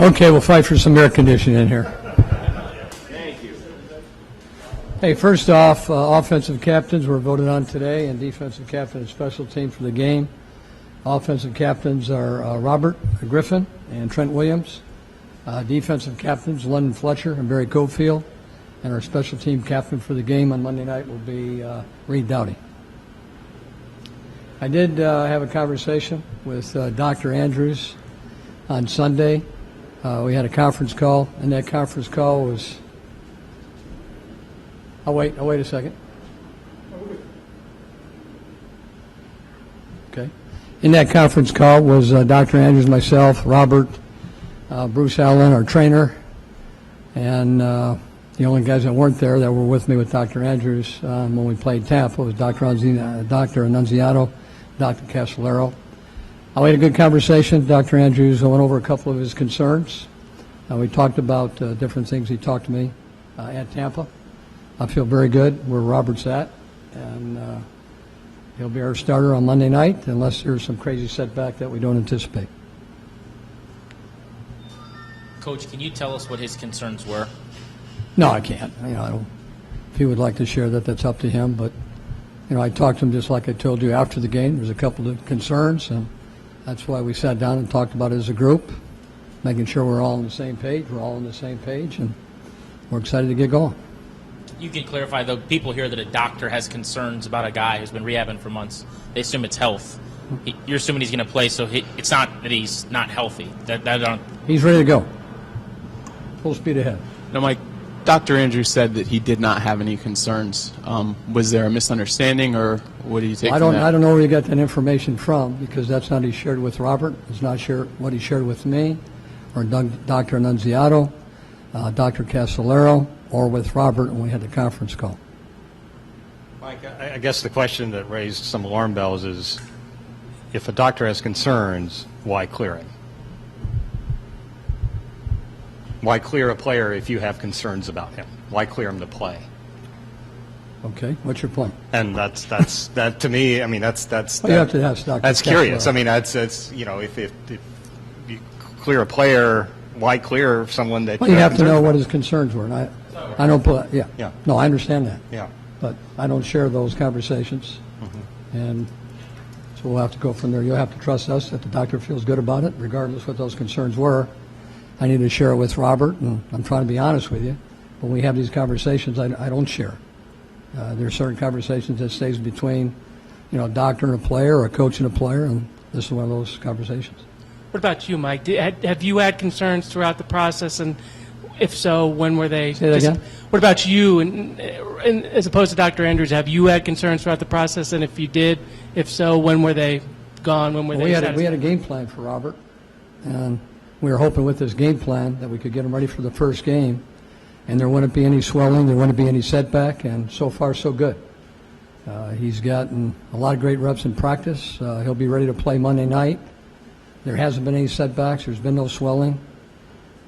Okay, we'll fight for some air conditioning in here. Thank you. Hey, first off, offensive captains were voted on today, and defensive captain and special team for the game. Offensive captains are Robert Griffin and Trent Williams. Defensive captains, London Fletcher and Barry Cofield. And our special team captain for the game on Monday night will be Reed Dowdy. I did have a conversation with Dr. Andrews on Sunday. We had a conference call, and that conference call was... I'll wait a second. Okay. In that conference call was Dr. Andrews, myself, Robert, Bruce Allen, our trainer, and the only guys that weren't there that were with me with Dr. Andrews when we played Tampa was Dr. Annunziato, Dr. Casolaro. We had a good conversation. Dr. Andrews went over a couple of his concerns. We talked about different things. He talked to me at Tampa. I feel very good where Robert's at, and he'll be our starter on Monday night unless there's some crazy setback that we don't anticipate. Coach, can you tell us what his concerns were? No, I can't. If he would like to share that, that's up to him. But I talked to him just like I told you after the game. There's a couple of concerns, and that's why we sat down and talked about it as a group, making sure we're all on the same page. We're all on the same page, and we're excited to get going. You can clarify, though, people hear that a doctor has concerns about a guy who's been rehabbing for months. They assume it's health. You're assuming he's going to play, so it's not that he's not healthy. He's ready to go. Full speed ahead. Now, Mike, Dr. Andrews said that he did not have any concerns. Was there a misunderstanding, or what do you take from that? I don't know where you got that information from, because that's not what he shared with Robert. It's not what he shared with me, or Dr. Annunziato, Dr. Casolaro, or with Robert when we had the conference call. Mike, I guess the question that raised some alarm bells is, if a doctor has concerns, why clear him? Why clear a player if you have concerns about him? Why clear him to play? Okay, what's your point? And that to me. I mean, that's you have to ask Dr. That's curious. I mean, that's if you clear a player, why clear someone that? Well, you have to know what his concerns were. And I don't put. Yeah. No, I understand that. Yeah. But I don't share those conversations, and so we'll have to go from there. You'll have to trust us that the doctor feels good about it, regardless what those concerns were. I need to share it with Robert, and I'm trying to be honest with you. When we have these conversations, I don't share. There are certain conversations that stays between, a doctor and a player, or a coach and a player, and this is one of those conversations. What about you, Mike? Have you had concerns throughout the process, and if so, when were they? Say that again? What about you, and as opposed to Dr. Andrews, have you had concerns throughout the process, and if you did, if so, when were they gone? When were they satisfied? We had a game plan for Robert, and we were hoping with this game plan that we could get him ready for the first game, and there wouldn't be any swelling, there wouldn't be any setback, and so far so good. He's gotten a lot of great reps in practice. He'll be ready to play Monday night. There hasn't been any setbacks. There's been no swelling.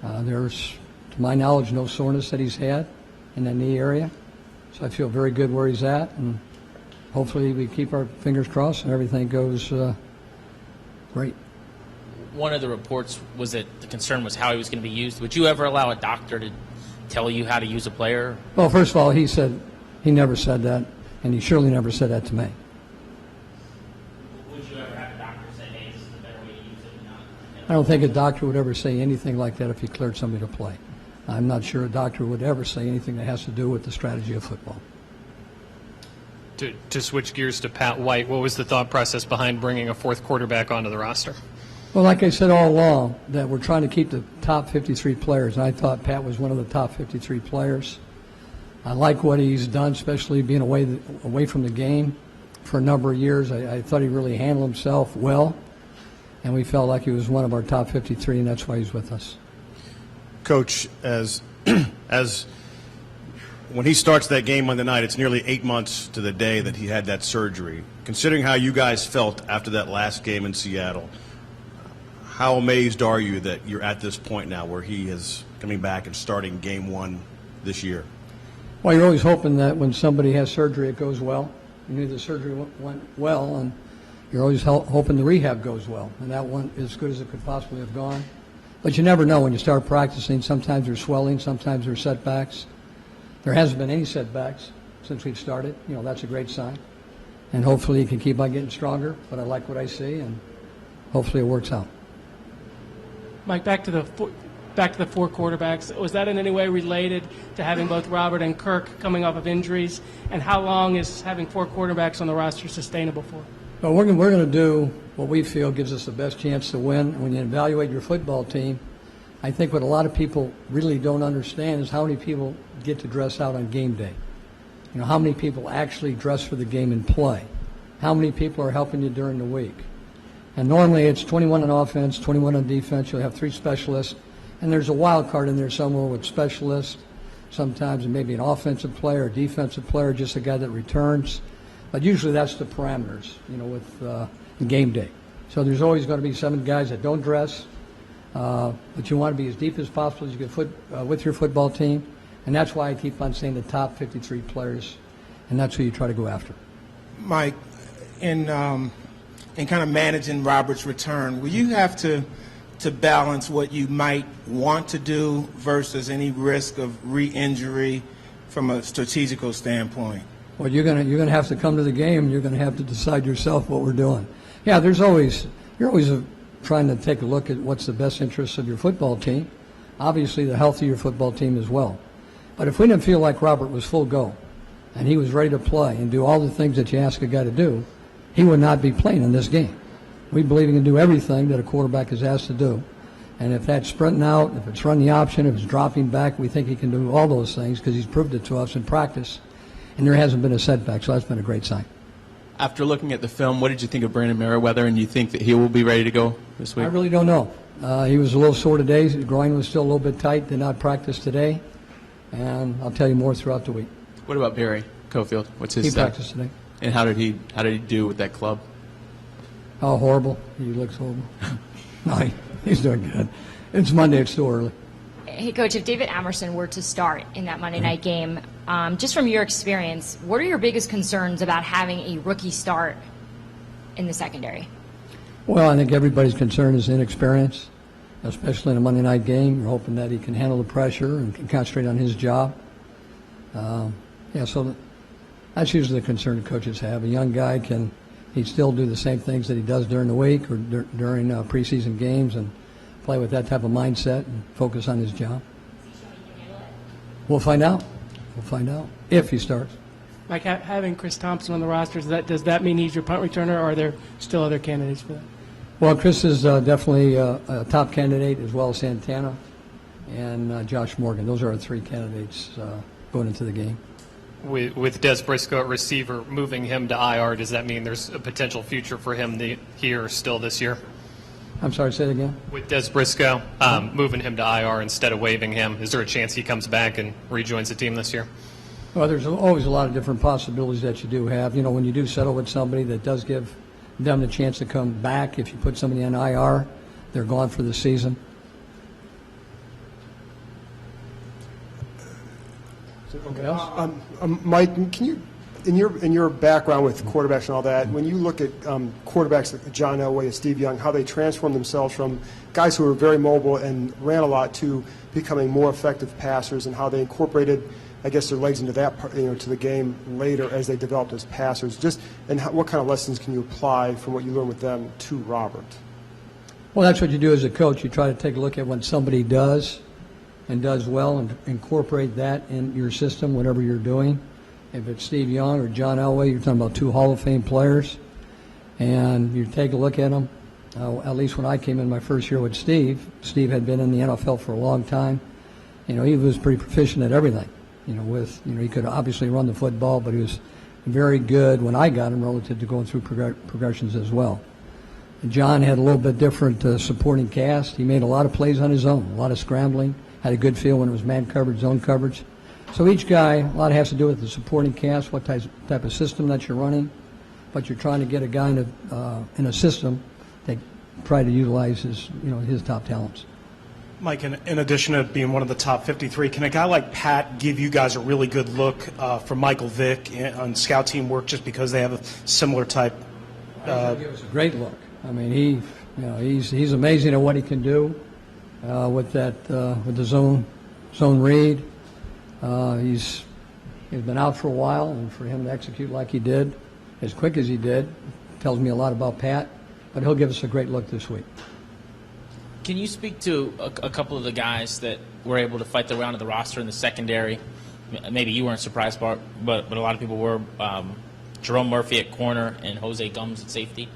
There's, to my knowledge, no soreness that he's had in that knee area. So I feel very good where he's at, and hopefully we keep our fingers crossed and everything goes great. One of the reports was that the concern was how he was going to be used. Would you ever allow a doctor to tell you how to use a player? Well, first of all, he never said that, and he surely never said that to me. Would you ever have a doctor say, hey, this is the better way to use it? I don't think a doctor would ever say anything like that if he cleared somebody to play. I'm not sure a doctor would ever say anything that has to do with the strategy of football. To switch gears to Pat White, what was the thought process behind bringing a fourth quarterback onto the roster? Well, like I said all along, that we're trying to keep the top 53 players, and I thought Pat was one of the top 53 players. I like what he's done, especially being away from the game for a number of years. I thought he really handled himself well, and we felt like he was one of our top 53, and that's why he's with us. Coach, as when he starts that game Monday night, it's nearly 8 months to the day that he had that surgery. Considering how you guys felt after that last game in Seattle, how amazed are you that you're at this point now where he is coming back and starting game one this year? Well, you're always hoping that when somebody has surgery, it goes well. You knew the surgery went well, and you're always hoping the rehab goes well. And that went as good as it could possibly have gone. But you never know when you start practicing. Sometimes there's swelling, sometimes there's setbacks. There hasn't been any setbacks since we've started. That's a great sign. And hopefully he can keep on getting stronger, but I like what I see, and hopefully it works out. Mike, back to the four quarterbacks. Was that in any way related to having both Robert and Kirk coming off of injuries? And how long is having four quarterbacks on the roster sustainable for? Well, we're going to do what we feel gives us the best chance to win. When you evaluate your football team, I think what a lot of people really don't understand is how many people get to dress out on game day. How many people actually dress for the game and play? How many people are helping you during the week? And normally it's 21 on offense, 21 on defense. You'll have 3 specialists, and there's a wild card in there somewhere with specialists. Sometimes it may be an offensive player, a defensive player, just a guy that returns. But usually that's the parameters, with game day. So there's always going to be 7 guys that don't dress, but you want to be as deep as possible as you can with your football team. And that's why I keep on saying the top 53 players, and that's who you try to go after. Mike, in kind of managing Robert's return, will you have to balance what you might want to do versus any risk of re-injury from a strategical standpoint? Well, you're gonna have to come to the game. You're gonna have to decide yourself what we're doing. Yeah, you're always trying to take a look at what's the best interest of your football team. Obviously, the health of your football team as well. But if we didn't feel like Robert was full go, and he was ready to play and do all the things that you ask a guy to do, he would not be playing in this game. We believe he can do everything that a quarterback is asked to do. And if that's sprinting out, if it's running the option, if it's dropping back, we think he can do all those things because he's proved it to us in practice. And there hasn't been a setback, so that's been a great sign. After looking at the film, what did you think of Brandon Merriweather, and do you think that he will be ready to go this week? I really don't know. He was a little sore today. His groin was still a little bit tight. Did not practice today. And I'll tell you more throughout the week. What about Barry Cofield? What's his He stat? practiced today. And how did he do with that club? Oh, horrible. He looks horrible. No, he's doing good. It's Monday. It's still early. Hey, Coach, if David Amerson were to start in that Monday night game, just from your experience, what are your biggest concerns about having a rookie start in the secondary? Well, I think everybody's concern is inexperience, especially in a Monday night game. You're hoping that he can handle the pressure and can concentrate on his job. So that's usually the concern the coaches have. A young guy, can he still do the same things that he does during the week or during preseason games and play with that type of mindset and focus on his job? We'll find out. We'll find out if he starts. Mike, having Chris Thompson on the roster, does that mean he's your punt returner, or are there still other candidates for that? Well, Chris is definitely a top candidate, as well as Santana and Josh Morgan. Those are our 3 candidates going into the game. With Des Briscoe at receiver, moving him to IR, does that mean there's a potential future for him here still this year? I'm sorry, say it again? With Des Briscoe, moving him to IR instead of waiving him, is there a chance he comes back and rejoins the team this year? Well, there's always a lot of different possibilities that you do have. When you do settle with somebody, that does give them the chance to come back. If you put somebody on IR, they're gone for the season. Okay, else? Mike, can you, in your background with quarterbacks and all that, when you look at quarterbacks like John Elway and Steve Young, how they transformed themselves from guys who were very mobile and ran a lot to becoming more effective passers, and how they incorporated, I guess, their legs into that part, to the game later as they developed as passers. What kind of lessons can you apply from what you learned with them to Robert? Well, that's what you do as a coach. You try to take a look at what somebody does and does well and incorporate that in your system, whatever you're doing. If it's Steve Young or John Elway, you're talking about 2 Hall of Fame players, and you take a look at them. At least when I came in my first year with Steve had been in the NFL for a long time. He was pretty proficient at everything. He could obviously run the football, but he was very good when I got him relative to going through progressions as well. And John had a little bit different supporting cast. He made a lot of plays on his own, a lot of scrambling, had a good feel when it was man coverage, zone coverage. So each guy, a lot has to do with the supporting cast, what type of system that you're running, but you're trying to get a guy in a system that try to utilize his top talents. Mike, in addition to being one of the top 53, can a guy like Pat give you guys a really good look for Michael Vick on scout team work just because they have a similar type? Give us a great look. I mean, he's amazing at what he can do. with the zone read. He's been out for a while, and for him to execute like he did, as quick as he did, tells me a lot about Pat. But he'll give us a great look this week. Can you speak to a couple of the guys that were able to fight their way onto the roster in the secondary? Maybe you weren't surprised, but a lot of people were. Jerome Murphy at corner and Jose Gums at safety.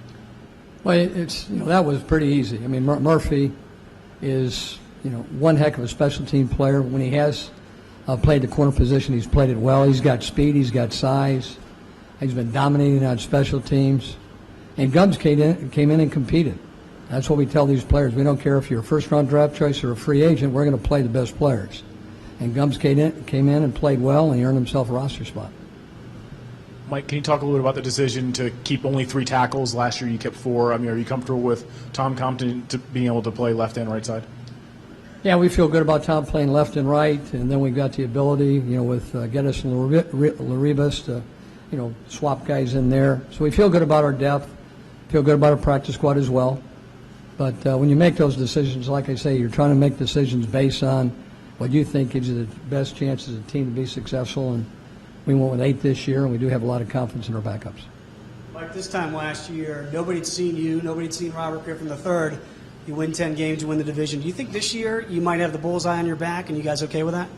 Well, that was pretty easy. I mean, Murphy is one heck of a special team player. When he has played the corner position, he's played it well. He's got speed. He's got size. He's been dominating on special teams. And Gums came in and competed. That's what we tell these players. We don't care if you're a first-round draft choice or a free agent. We're going to play the best players. And Gums came in and played well, and he earned himself a roster spot. Mike, can you talk a little bit about the decision to keep only 3 tackles? Last year you kept 4. I mean, are you comfortable with Tom Compton being able to play left and right side? Yeah, we feel good about Tom playing left and right, and then we've got the ability, with Geddes and Laribas to, swap guys in there. So we feel good about our depth, feel good about our practice squad as well. But when you make those decisions, like I say, you're trying to make decisions based on what you think gives you the best chance as a team to be successful. And we went with 8 this year, and we do have a lot of confidence in our backups. Mike, this time last year, nobody'd seen you, nobody'd seen Robert Griffin III. You win 10 games, you win the division. Do you think this year you might have the bullseye on your back, and you guys okay with that?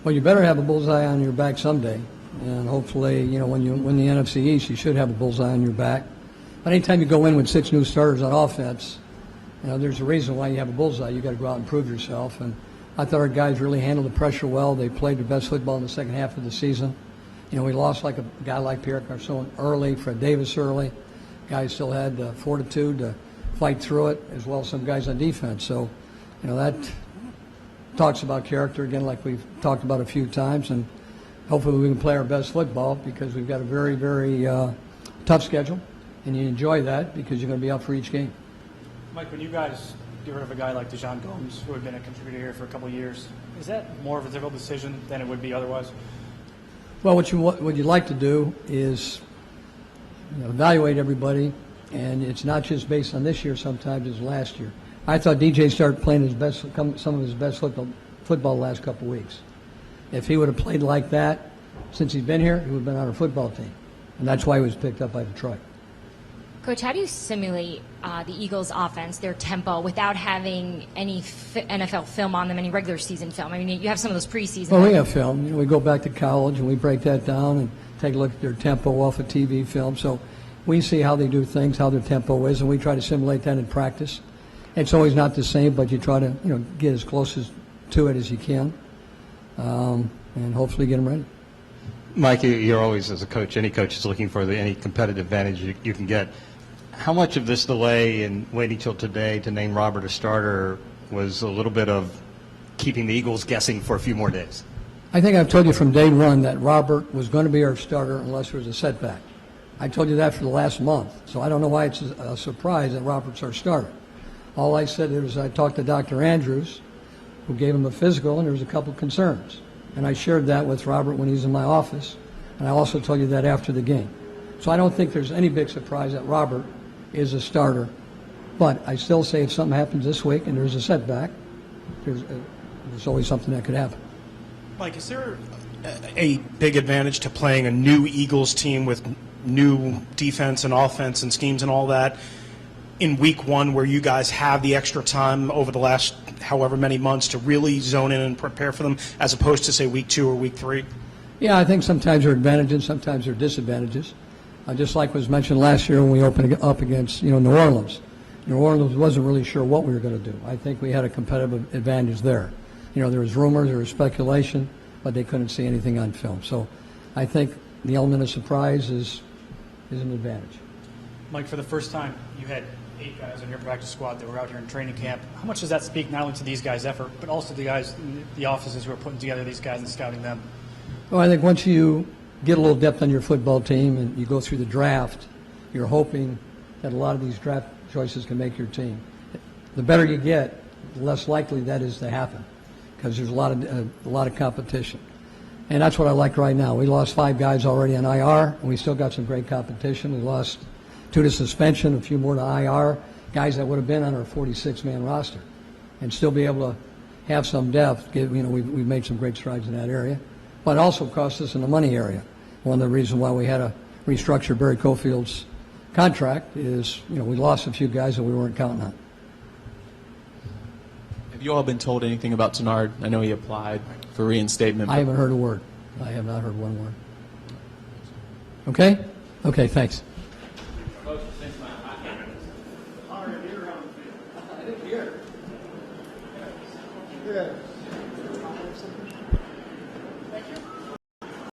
Well, you better have a bullseye on your back someday. And hopefully, when you win the NFC East, you should have a bullseye on your back. But anytime you go in with 6 new starters on offense, there's a reason why you have a bullseye. You've got to go out and prove yourself. And I thought our guys really handled the pressure well. They played their best football in the second half of the season. We lost like a guy like Pierre Garçon early, Fred Davis early. Guys still had fortitude to fight through it, as well as some guys on defense. So, that talks about character, again, like we've talked about a few times. And hopefully we can play our best football because we've got a very, very tough schedule. And you enjoy that because you're going to be out for each game. Mike, when you guys get rid of a guy like Deshaun Gomes, who had been a contributor here for a couple of years, is that more of a difficult decision than it would be otherwise? Well, what you'd like to do is evaluate everybody, and it's not just based on this year. Sometimes it's last year. I thought DJ started playing some of his best football the last couple of weeks. If he would have played like that since he's been here, he would have been on our football team, and that's why he was picked up by Detroit. Coach, how do you simulate the Eagles' offense, their tempo, without having any NFL film on them, any regular season film? I mean, you have some of those preseason. Well, we have film. We go back to college and we break that down and take a look at their tempo off of TV film. So we see how they do things, how their tempo is, and we try to simulate that in practice. It's always not the same, but you try to get as close to it as you can, and hopefully get them ready. Mike, you're always, as a coach, any coach is looking for any competitive advantage you can get. How much of this delay in waiting till today to name Robert a starter was a little bit of keeping the Eagles guessing for a few more days? I think I've told you from day one that Robert was going to be our starter unless there was a setback. I told you that for the last month, so I don't know why it's a surprise that Robert's our starter. All I said is I talked to Dr. Andrews, who gave him a physical, and there was a couple concerns. And I shared that with Robert when he's in my office, and I also told you that after the game. So I don't think there's any big surprise that Robert is a starter. But I still say if something happens this week and there's a setback, there's always something that could happen. Mike, is there a big advantage to playing a new Eagles team with new defense and offense and schemes and all that in week 1 where you guys have the extra time over the last however many months to really zone in and prepare for them as opposed to, say, week 2 or week 3? Yeah, I think sometimes there are advantages, sometimes there are disadvantages. Just like was mentioned last year when we opened up against New Orleans. New Orleans wasn't really sure what we were going to do. I think we had a competitive advantage there. There was rumors, there was speculation, but they couldn't see anything on film. So I think the element of surprise is an advantage. Mike, for the first time, you had 8 guys on your practice squad that were out here in training camp. How much does that speak not only to these guys' effort, but also to the guys in the offices who are putting together these guys and scouting them? Well, I think once you get a little depth on your football team and you go through the draft, you're hoping that a lot of these draft choices can make your team. The better you get, the less likely that is to happen because there's a lot of competition. And that's what I like right now. We lost 5 guys already on IR, and we still got some great competition. We lost 2 to suspension, a few more to IR, guys that would have been on our 46-man roster. and still be able to have some depth. We've made some great strides in that area, but it also cost us in the money area. One of the reasons why we had to restructure Barry Cofield's contract is, we lost a few guys that we weren't counting on. Have you all been told anything about Tenard? I know he applied for reinstatement. I haven't heard a word. I have not heard one word. Okay? Okay, thanks.